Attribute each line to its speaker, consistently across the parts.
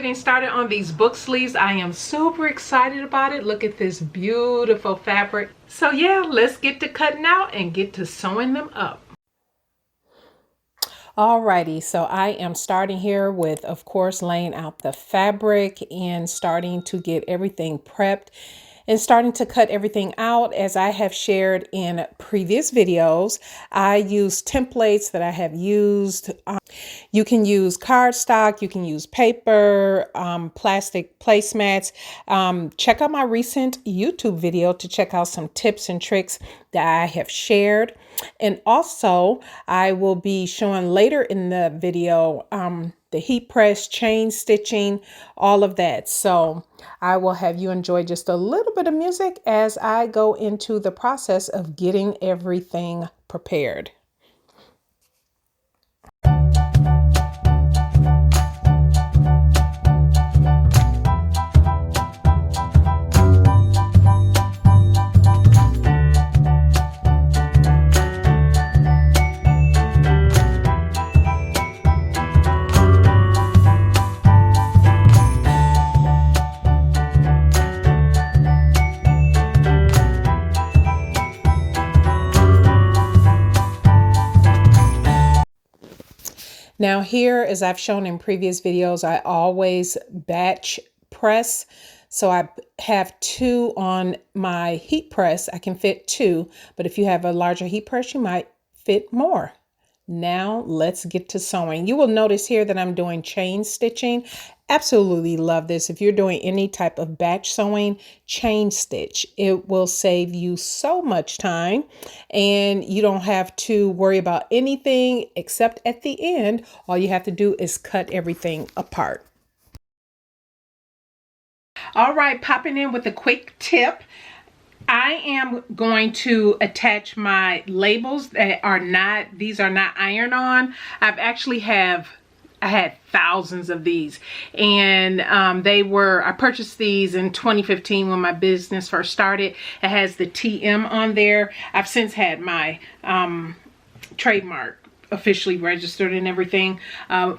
Speaker 1: getting started on these book sleeves. I am super excited about it. Look at this beautiful fabric. So yeah, let's get to cutting out and get to sewing them up. Alrighty, so I am starting here with, of course, laying out the fabric and starting to get everything prepped and starting to cut everything out. As I have shared in previous videos, I use templates that I have used. You can use cardstock, you can use paper, plastic placemats. Check out my recent YouTube video to check out some tips and tricks that I have shared. And also, I will be showing later in the video the heat press, chain stitching, all of that. So I will have you enjoy just a little bit of music as I go into the process of getting everything prepared. Now here, as I've shown in previous videos, I always batch press. So I have 2 on my heat press. I can fit 2, but if you have a larger heat press, you might fit more. Now let's get to sewing. You will notice here that I'm doing chain stitching. Absolutely love this. If you're doing any type of batch sewing, chain stitch. It will save you so much time and you don't have to worry about anything except at the end. All you have to do is cut everything apart. All right, popping in with a quick tip. I am going to attach my labels that are not, these are not iron on. I had thousands of these, and I purchased these in 2015 when my business first started. It has the TM on there. I've since had my trademark officially registered and everything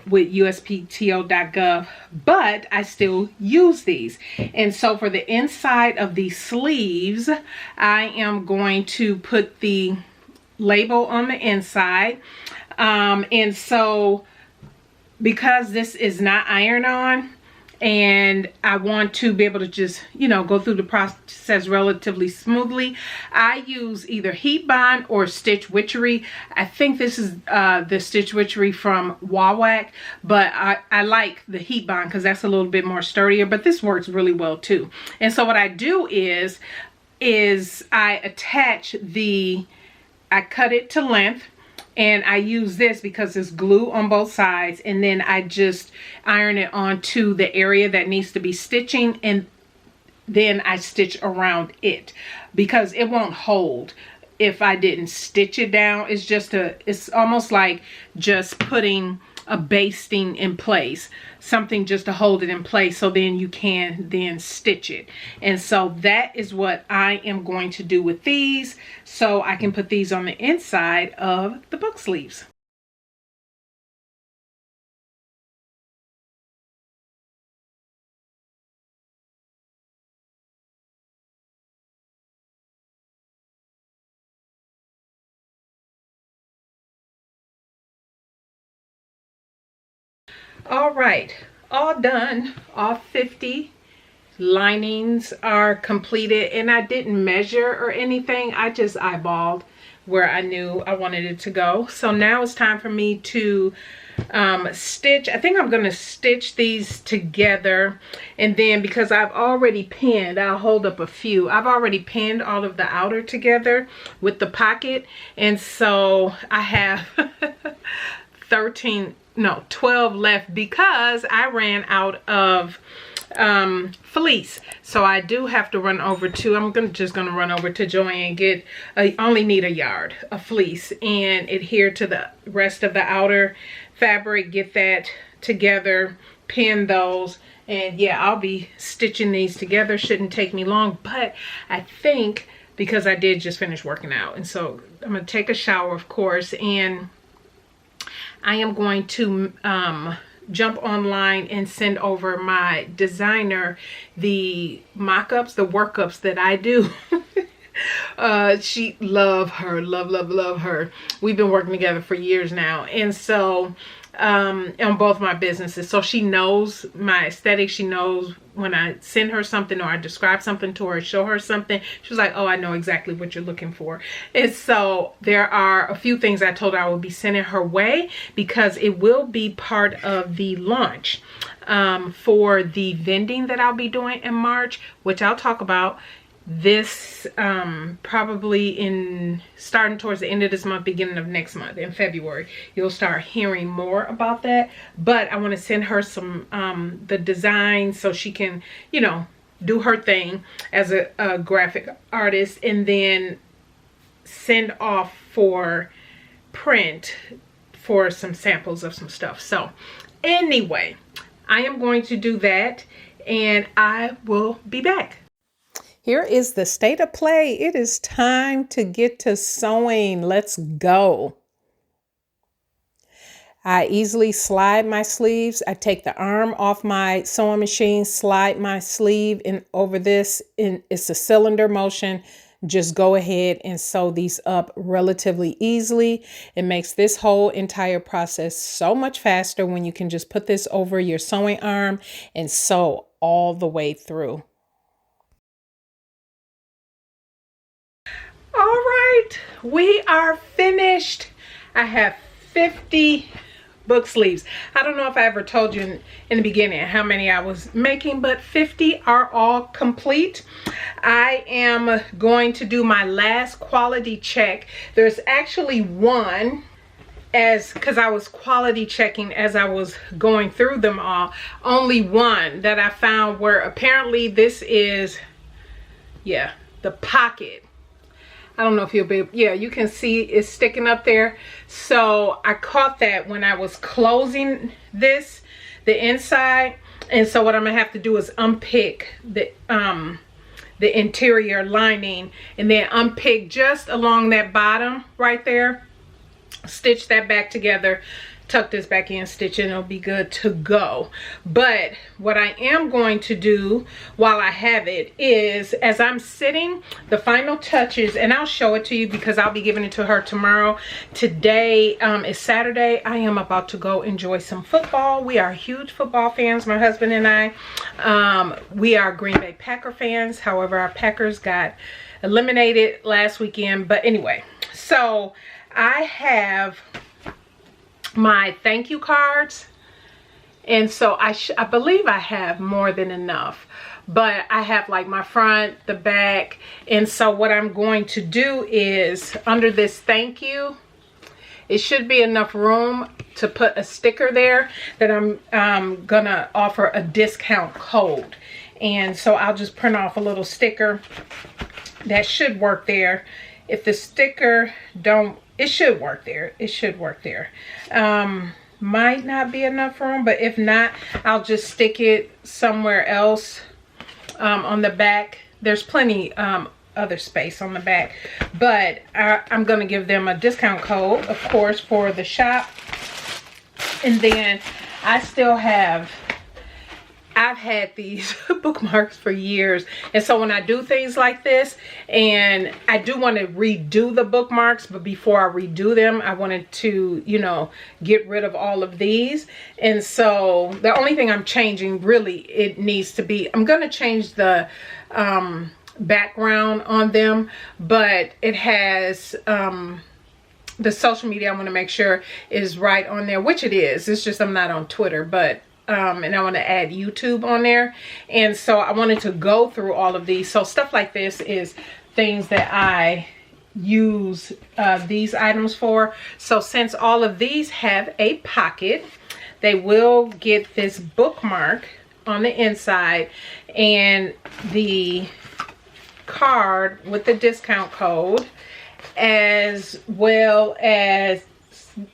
Speaker 1: with USPTO.gov, but I still use these. And so for the inside of these sleeves, I am going to put the label on the inside. And so because this is not iron on and I want to be able to just, you know, go through the process relatively smoothly, I use either heat bond or Stitch Witchery. I think this is the Stitch Witchery from Wawak, but I like the heat bond because that's a little bit more sturdier, but this works really well too. And so what I do is I attach I cut it to length. And I use this because it's glue on both sides, and then I just iron it onto the area that needs to be stitching, and then I stitch around it because it won't hold if I didn't stitch it down. It's almost like just putting a basting in place, something just to hold it in place, so then you can then stitch it. And so that is what I am going to do with these, so I can put these on the inside of the book sleeves. All right, all done. All 50 linings are completed, and I didn't measure or anything. I just eyeballed where I knew I wanted it to go. So now it's time for me to stitch. I think I'm going to stitch these together, and then because I've already pinned, I'll hold up a few. I've already pinned all of the outer together with the pocket, and so I have 12 left because I ran out of fleece. So I do have to run over to, just gonna run over to Joann and get, I only need a yard of fleece and adhere to the rest of the outer fabric, get that together, pin those, and yeah, I'll be stitching these together. Shouldn't take me long, but I think because I did just finish working out, and so I'm gonna take a shower, of course, and I am going to jump online and send over my designer the mock-ups, the workups that I do. She love her. We've been working together for years now, and so on both my businesses, so she knows my aesthetic. She knows when I send her something or I describe something to her, show her something, she's like, oh, I know exactly what you're looking for. And so there are a few things I told her I will be sending her way, because it will be part of the launch for the vending that I'll be doing in March, which I'll talk about this probably in starting towards the end of this month, beginning of next month in February. You'll start hearing more about that. But I want to send her some the design so she can, you know, do her thing as a graphic artist, and then send off for print for some samples of some stuff. So anyway, I am going to do that, and I will be back. Here is the state of play. It is time to get to sewing. Let's go. I easily slide my sleeves. I take the arm off my sewing machine, slide my sleeve in over this, and it's a cylinder motion. Just go ahead and sew these up relatively easily. It makes this whole entire process so much faster when you can just put this over your sewing arm and sew all the way through. All right, we are finished. I have 50 book sleeves. I don't know if I ever told you in the beginning how many I was making, but 50 are all complete. I am going to do my last quality check. There's actually one, because I was quality checking as I was going through them all, only one that I found where apparently this is, yeah, the pocket. I don't know if you'll be, yeah, you can see it's sticking up there. So I caught that when I was closing this, the inside. And so what I'm gonna have to do is unpick the interior lining, and then unpick just along that bottom right there, stitch that back together, tuck this back in, stitch it, and it'll be good to go. But what I am going to do while I have it is, as I'm sitting, the final touches, and I'll show it to you because I'll be giving it to her tomorrow. Today is Saturday. I am about to go enjoy some football. We are huge football fans, my husband and I. We are Green Bay Packer fans. However, our Packers got eliminated last weekend. But anyway, so I have my thank you cards, and so I believe I have more than enough, but I have like my front, the back, and so what I'm going to do is under this thank you, it should be enough room to put a sticker there that I'm gonna offer a discount code, and so I'll just print off a little sticker that should work there. If the sticker don't, it should work there. It should work there. Might not be enough room, but if not, I'll just stick it somewhere else on the back. There's plenty other space on the back, but I'm going to give them a discount code, of course, for the shop. And then I still have, I've had these bookmarks for years, and so when I do things like this, and I do want to redo the bookmarks, but before I redo them, I wanted to, you know, get rid of all of these. And so the only thing I'm changing, really, it needs to be, I'm going to change the background on them, but it has the social media I want to make sure is right on there, which it is. It's just I'm not on Twitter, but and I want to add YouTube on there, and so I wanted to go through all of these. So stuff like this is things that I use these items for. So since all of these have a pocket, they will get this bookmark on the inside and the card with the discount code, as well as,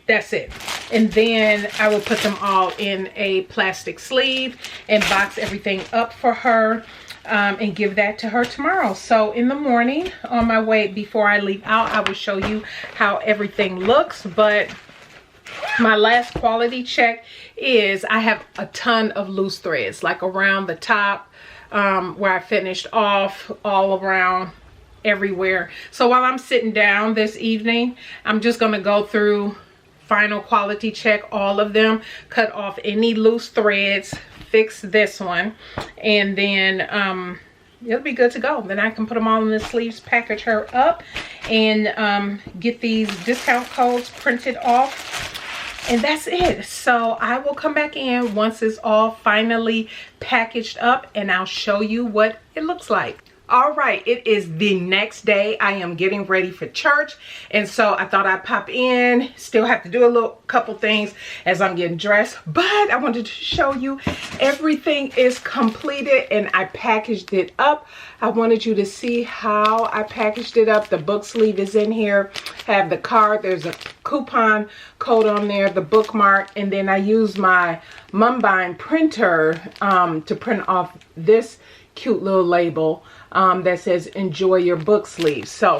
Speaker 1: that's it. And then I will put them all in a plastic sleeve and box everything up for her, and give that to her tomorrow. So in the morning on my way, before I leave out, I will show you how everything looks. But My last quality check is I have a ton of loose threads, like around the top where I finished off, all around everywhere. So while I'm sitting down this evening, I'm just going to go through, final quality check all of them, cut off any loose threads, fix this one, and then it'll be good to go. Then I can put them all in the sleeves, package her up, and get these discount codes printed off. And that's it. So I will come back in once it's all finally packaged up, and I'll show you what it looks like. All right, it is the next day. I am getting ready for church, and so I thought I'd pop in. Still have to do a couple things as I'm getting dressed, but I wanted to show you everything is completed and I packaged it up. I wanted you to see how I packaged it up. The book sleeve is in here. I have the card. There's a coupon code on there, the bookmark, and then I used my Mumbind printer to print off this cute little label that says enjoy your book sleeve. So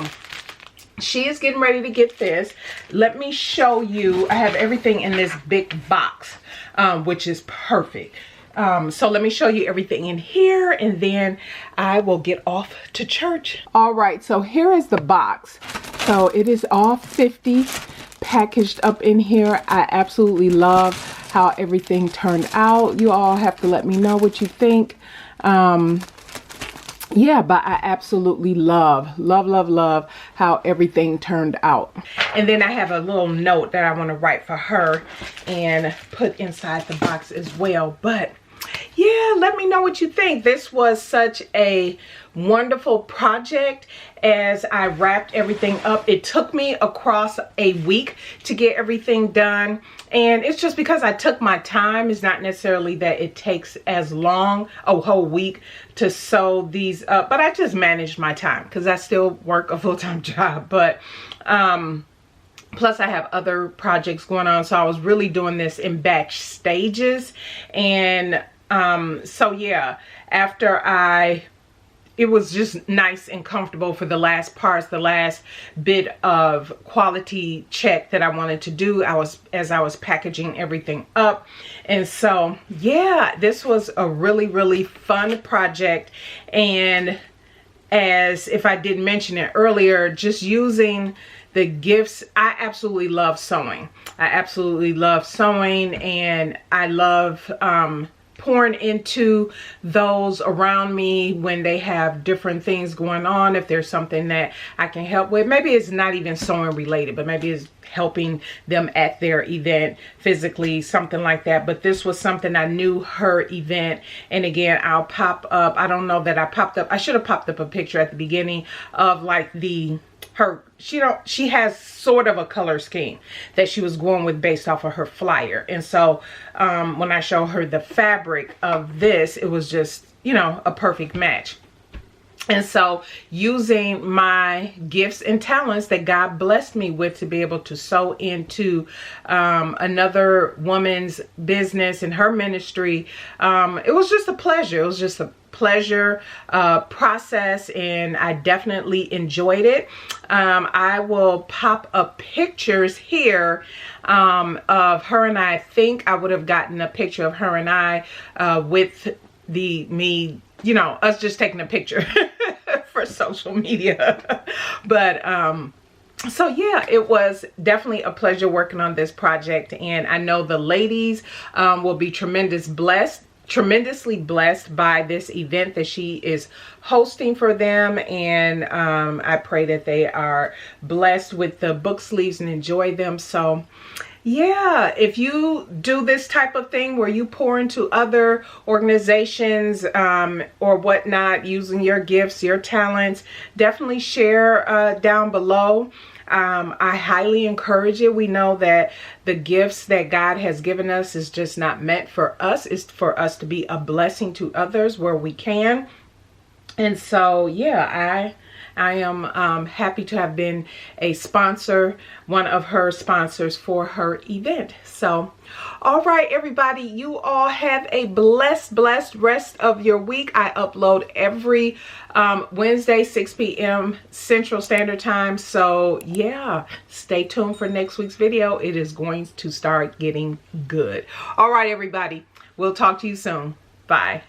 Speaker 1: she is getting ready to get this. Let me show you. I have everything in this big box, which is perfect. So let me show you everything in here, and then I will get off to church. All right, so here is the box. So it is all 50 packaged up in here. I absolutely love how everything turned out. You all have to let me know what you think. Yeah, but I absolutely love how everything turned out. And then I have a little note that I want to write for her and put inside the box as well. But yeah, let me know what you think. This was such a wonderful project as I wrapped everything up. It took me across a week to get everything done, and it's just because I took my time. It's not necessarily that it takes as long, a whole week, to sew these up, but I just managed my time because I still work a full-time job. But plus I have other projects going on, so I was really doing this in batch stages. And so yeah, after it was just nice and comfortable for the last parts, the last bit of quality check that I wanted to do. As I was packaging everything up. And so, yeah, this was a really fun project. And as if I didn't mention it earlier, just using the gifts, I absolutely love sewing. I absolutely love sewing, and I love pouring into those around me when they have different things going on. If there's something that I can help with, maybe it's not even sewing related, but maybe it's helping them at their event physically, something like that. But this was something I knew her event, and again, I'll pop up, I don't know that I popped up, I should have popped up a picture at the beginning of like she has sort of a color scheme that she was going with based off of her flyer. And so when I show her the fabric of this, it was just, you know, a perfect match. And so using my gifts and talents that God blessed me with to be able to sew into another woman's business and her ministry, it was just a pleasure. It was just a pleasure process, and I definitely enjoyed it. I will pop up pictures here of her and I think I would have gotten a picture of her and I with me, you know, us just taking a picture for social media. But so yeah, it was definitely a pleasure working on this project, and I know the ladies will be tremendously blessed by this event that she is hosting for them. And I pray that they are blessed with the book sleeves and enjoy them. So yeah, if you do this type of thing where you pour into other organizations or whatnot, using your gifts, your talents, definitely share down below. I highly encourage it. We know that the gifts that God has given us is just not meant for us. It's for us to be a blessing to others where we can. And so, yeah, I am happy to have been a sponsor, one of her sponsors for her event. So, all right, everybody, you all have a blessed rest of your week. I upload every Wednesday, 6 p.m. Central Standard Time. So, yeah, stay tuned for next week's video. It is going to start getting good. All right, everybody, we'll talk to you soon. Bye.